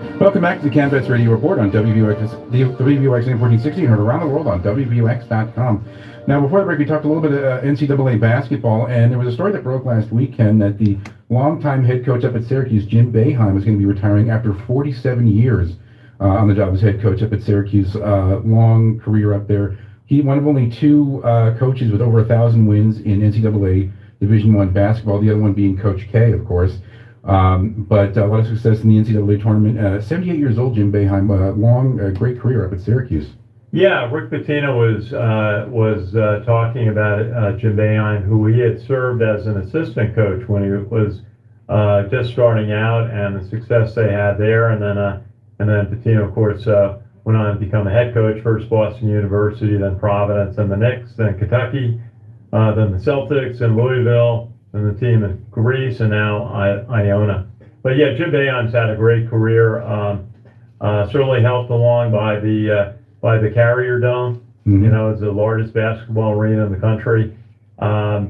Welcome back to the CaMMVets Radio Report on WVOX, the WVOX 1460, and heard around the world on WVOX.com. Now, before the break, we talked a little bit of NCAA basketball, and there was a story that broke last weekend that the longtime head coach up at Syracuse, Jim Boeheim, was going to be retiring after 47 years on the job as head coach up at Syracuse. Long career up there. He one of only two coaches with over 1,000 wins in NCAA Division I basketball, the other one being Coach K, of course. But a lot of success in the NCAA tournament. 78 years old, Jim Boeheim. Great career up at Syracuse. Yeah, Rick Pitino was talking about Jim Boeheim, who he had served as an assistant coach when he was just starting out, and the success they had there. And then Pitino, of course, went on to become a head coach, first Boston University, then Providence, then the Knicks, then Kentucky, then the Celtics in Louisville, and the team in Greece, and now Iona. But yeah, Jim Boeheim's had a great career. Certainly helped along by the Carrier Dome. Mm-hmm. You know, it's the largest basketball arena in the country,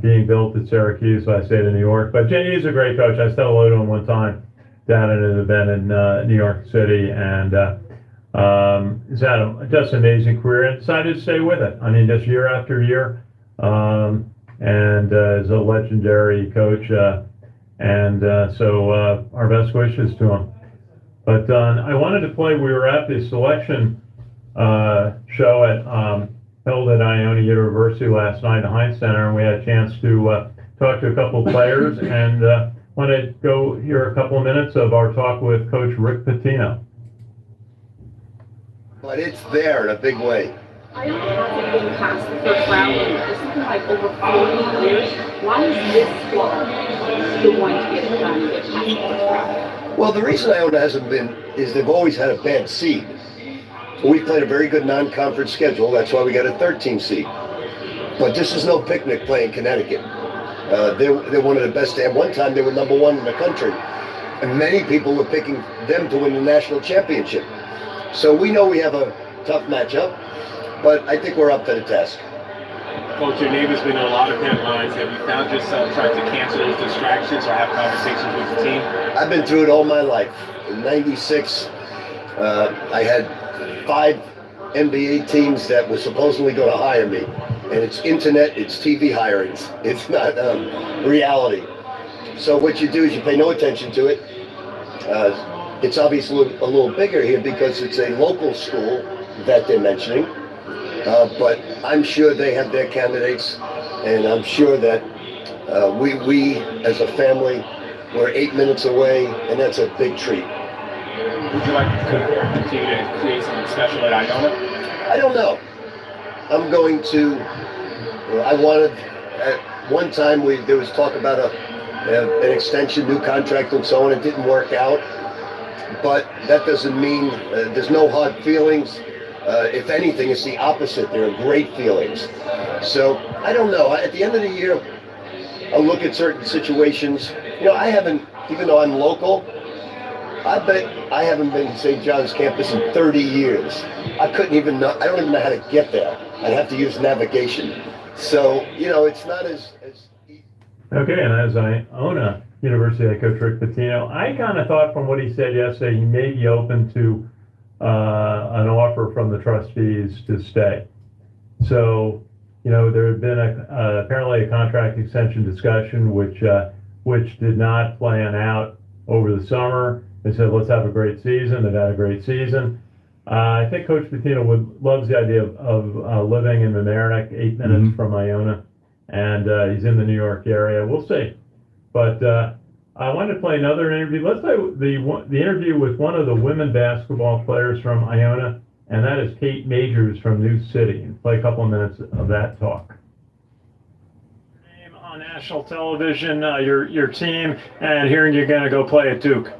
being built at Syracuse by the state of New York. But he's a great coach. I said hello to him one time down at an event in New York City, and he's had just an amazing career and decided to stay with it. I mean, just year after year. And is a legendary coach, so our best wishes to him. But I wanted to play. We were at the selection show held at Iona University last night at the Heinz Center, and we had a chance to talk to a couple of players, and want to go hear a couple of minutes of our talk with Coach Rick Pitino. But it's there in a big way. Iona hasn't been past the first round in this is like over 40 years. Why is this squad the one to get it done and get past the first round? Well, the reason Iona hasn't been is they've always had a bad seed. We played a very good non-conference schedule. That's why we got a 13 seed. But this is no picnic playing Connecticut. They're one of the best. At one time, they were number one in the country. And many people were picking them to win the national championship. So we know we have a tough matchup. But I think we're up to the task. Coach, your name has been in a lot of headlines. Have you found yourself trying to cancel those distractions or have conversations with the team? I've been through it all my life. In '96, I had 5 NBA teams that were supposedly going to hire me. And it's internet, it's TV hirings. It's not reality. So what you do is you pay no attention to it. It's obviously a little bigger here because it's a local school that they're mentioning. But I'm sure they have their candidates, and I'm sure that we as a family, we're 8 minutes away, and that's a big treat. Would you like to continue to create something special at Iona? I don't know. I'm going to, I wanted, at one time there was talk about an extension, new contract and so on. It didn't work out, but that doesn't mean there's no hard feelings. If anything, it's the opposite. There are great feelings. So, I don't know. At the end of the year, I'll look at certain situations. You know, I haven't, even though I'm local, I bet I haven't been to St. John's campus in 30 years. I don't even know how to get there. I'd have to use navigation. So, you know, it's not as easy. Okay, and as Iona University head coach Rick Pitino, I kind of thought from what he said yesterday, he may be open to an offer from the trustees to stay. So, you know, there had been apparently a contract extension discussion which did not plan out over the summer. They said, let's have a great season. They've had a great season. I think Coach Pitino loves the idea of living in Mamaroneck, 8 minutes from Iona, and he's in the New York area. We'll see. But I wanted to play another interview. Let's play the interview with one of the women basketball players from Iona, and that is Kate Majors from New City. And play a couple of minutes of that talk. Name on national television, your team, and hearing you're going to go play at Duke.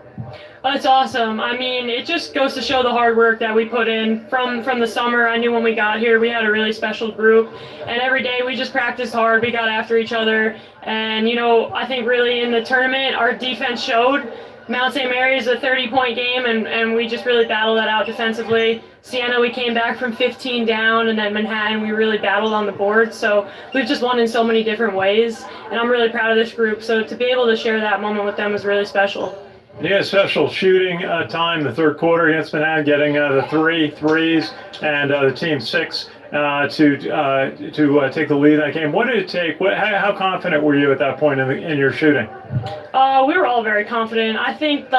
That's awesome. I mean, it just goes to show the hard work that we put in from the summer. I knew when we got here we had a really special group, and every day we just practiced hard. We got after each other, and you know, I think really in the tournament our defense showed. Mount St. Mary's a 30-point game, and we just really battled that out defensively. Siena, we came back from 15 down, and then Manhattan, we really battled on the board. So we've just won in so many different ways, and I'm really proud of this group. So to be able to share that moment with them was really special. You had a special shooting time, the third quarter against Manhattan, getting the threes and the team 6 to take the lead in that game. What did it take? How confident were you at that point in your shooting? We were all very confident. I think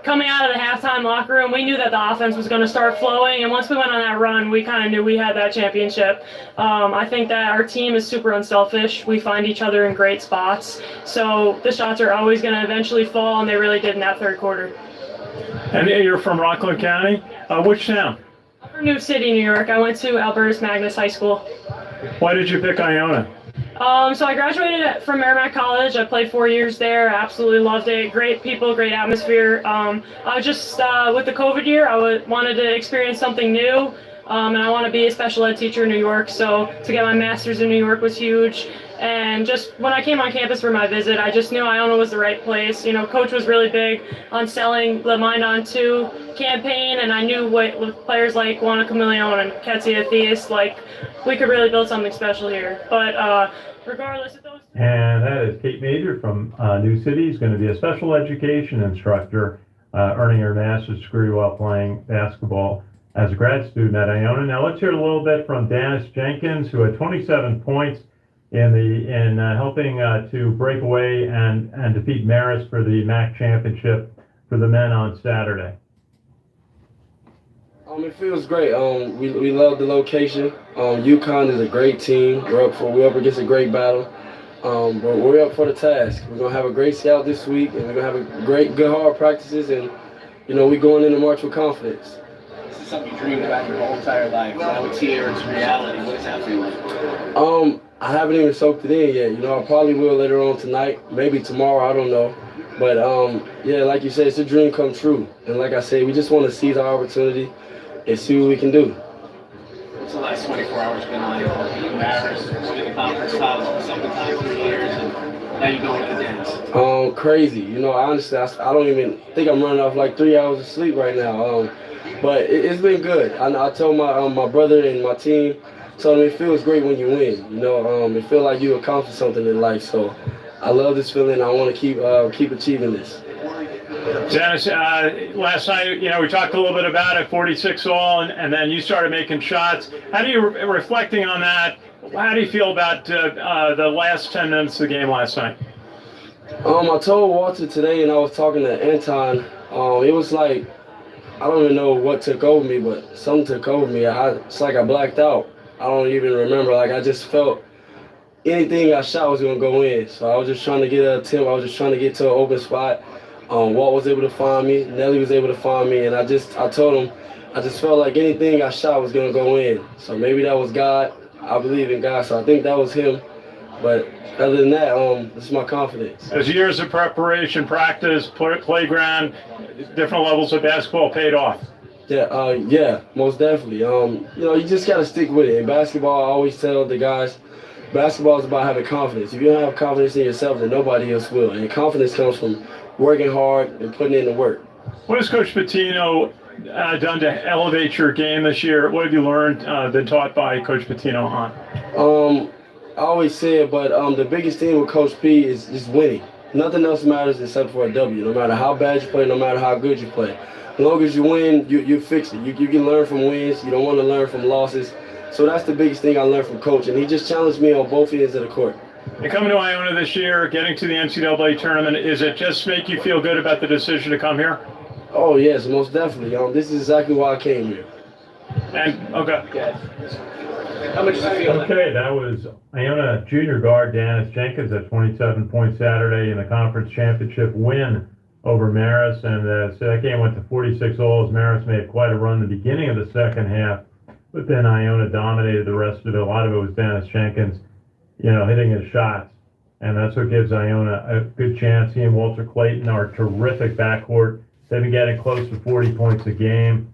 coming out of the halftime locker room, we knew that the offense was going to start flowing, and once we went on that run, we kind of knew we had that championship. I think that our team is super unselfish. We find each other in great spots, so the shots are always going to eventually fall, and they really did in that third quarter. And you're from Rockland County? Which town? I'm from New City, New York. I went to Albertus Magnus High School. Why did you pick Iona? So I graduated from Merrimack College. I played 4 years there. I absolutely loved it. Great people, great atmosphere. I was just, with the COVID year, I wanted to experience something new. And I want to be a special ed teacher in New York. So to get my master's in New York was huge. And just when I came on campus for my visit, I just knew Iona was the right place. You know, Coach was really big on selling the Mind on 2 campaign, and I knew what players like Juana Camillion and Ketsia Theus, we could really build something special here. But regardless of those. And that is Kate Major from New City. She's going to be a special education instructor, earning her master's degree while playing basketball as a grad student at Iona. Now let's hear a little bit from Daniss Jenkins, who had 27 points in helping to break away and defeat Marist for the MAAC Championship for the men on Saturday. It feels great. We love the location. UConn is a great team. We're up against a great battle. But we're up for the task. We're gonna have a great scout this week, and we're gonna have a good hard practices, and we're going into March with confidence. This is something you dreamed about your whole entire life. Now it's here, it's reality. What does that feel like? I haven't even soaked it in yet. I probably will later on tonight, maybe tomorrow, I don't know. But yeah, like you said, it's a dream come true. And like I said, we just want to seize our opportunity and see what we can do. What's the last 24 hours been like? Marist, the conference title, something time 3 years, and now you're going to the dance. Crazy. Honestly, I don't even think I'm running off 3 hours of sleep right now. But it's been good. I told my brother and my team, told them it feels great when you win. It feels like you accomplished something in life. So I love this feeling. I want to keep achieving this. Daniss, last night, we talked a little bit about it, 46 all, and then you started making shots. How do you, reflecting on that, how do you feel about the last 10 minutes of the game last night? I told Walter today, and I was talking to Anton, it was like, I don't even know what took over me, but something took over me. It's like I blacked out. I don't even remember. I just felt anything I shot was going to go in. So I was just trying to get an attempt. I was just trying to get to an open spot. Walt was able to find me. Nelly was able to find me. And I told him, I just felt like anything I shot was going to go in. So maybe that was God. I believe in God. So I think that was him. But other than that, this is my confidence. As years of preparation, practice, playground, different levels of basketball paid off. Yeah, most definitely. You just got to stick with it. In basketball, I always tell the guys, basketball is about having confidence. If you don't have confidence in yourself, then nobody else will. And confidence comes from working hard and putting in the work. What has Coach Pitino done to elevate your game this year? What have you learned, been taught by Coach Pitino on? I always say it, but the biggest thing with Coach P is just winning. Nothing else matters except for a W. No matter how bad you play, no matter how good you play. As long as you win, you fix it. You can learn from wins. You don't want to learn from losses. So that's the biggest thing I learned from Coach, and he just challenged me on both ends of the court. And coming to Iona this year, getting to the NCAA tournament, is it just make you feel good about the decision to come here? Oh, yes, most definitely. This is exactly why I came here. And, okay. Yes. How much does it feel like? Okay, that was Iona junior guard Daniss Jenkins at 27 points Saturday in the conference championship win over Marist. And so that game went to 46 all as Marist made quite a run in the beginning of the second half. But then Iona dominated the rest of it. A lot of it was Daniss Jenkins, hitting his shots. And that's what gives Iona a good chance. He and Walter Clayton are a terrific backcourt. They've been getting close to 40 points a game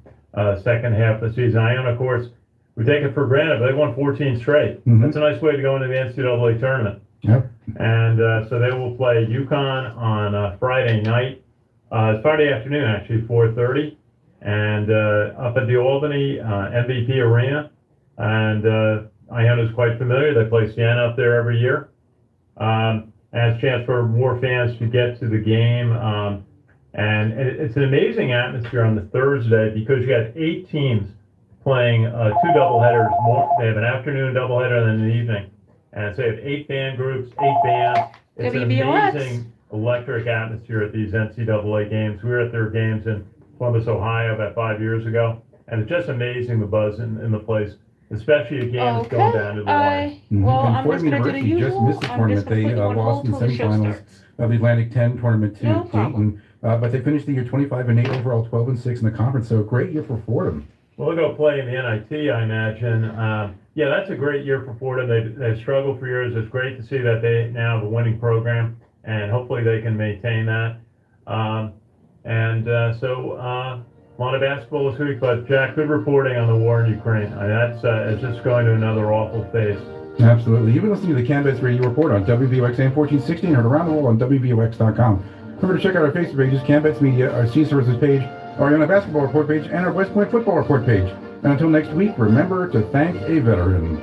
second half of the season. Iona, of course, we take it for granted, but they won 14 straight. Mm-hmm. That's a nice way to go into the NCAA tournament. Yep. And so they will play UConn on Friday night. It's Friday afternoon, actually, 4:30. And up at the Albany MVP Arena. And Iona's quite familiar. They play Siena up there every year. And it's a chance for more fans to get to the game. And it's an amazing atmosphere on the Thursday because you have 8 teams playing 2 doubleheaders. They have an afternoon doubleheader and then an evening. And so you have 8 band groups, 8 bands. It's an WVOX. amazing electric atmosphere at these NCAA games. We were at their games in Columbus, Ohio about 5 years ago. And it's just amazing the buzz in the place, especially a game that's going down to the wire. Well, And I'm Fordham just going to do the University just usual. missed the I'm tournament. just going They to put you on lost hold in the till the show semifinals starts. of the Atlantic 10 tournament to No problem. Dayton. But they finished the year 25-8 overall, 12-6 in the conference. So a great year for Fordham. Well, they'll go play in the NIT, I imagine. Yeah, that's a great year for Fordham. They've struggled for years. It's great to see that they now have a winning program, and hopefully they can maintain that. So a lot of basketball this week, but Jack, good reporting on the war in Ukraine. It's just going to another awful phase. Absolutely. You've been listening to the CaMMVets Radio Report on WVOX AM 1460 and heard around the world on WVOX.com. Remember to check out our Facebook pages, CaMMVetsMedia, our Sea Services page, our Iona Basketball Report page, and our West Point Football Report page. And until next week, remember to thank a veteran.